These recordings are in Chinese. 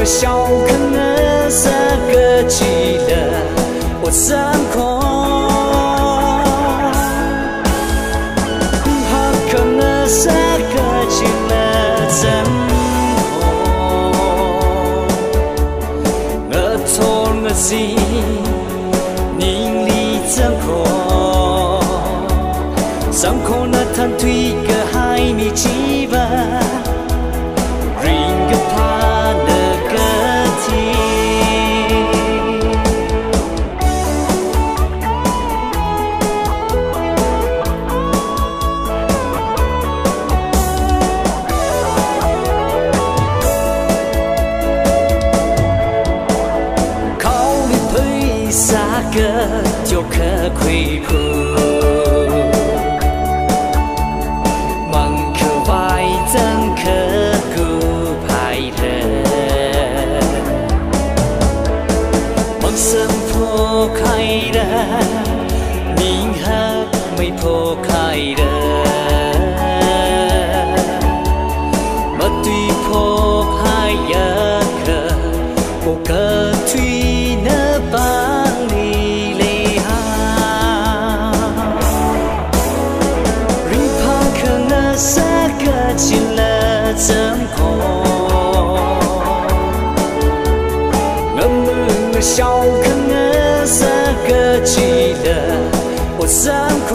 笑看那三个记得我伤口，好看那三个记了真好，我错我心凝里真好，伤口那摊推个海你记吧。就可亏负，忙可坏真可顾排的，忙生破开的，宁和没破开的，么对破开呀可，我可推那把。起了真好，我们笑看那三个记得我伤口，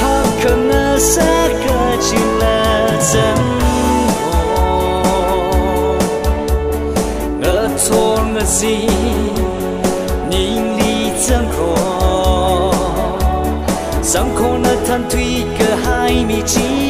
好看那三个记了真好，我错我心凝里真好。伤口那摊推个海米记。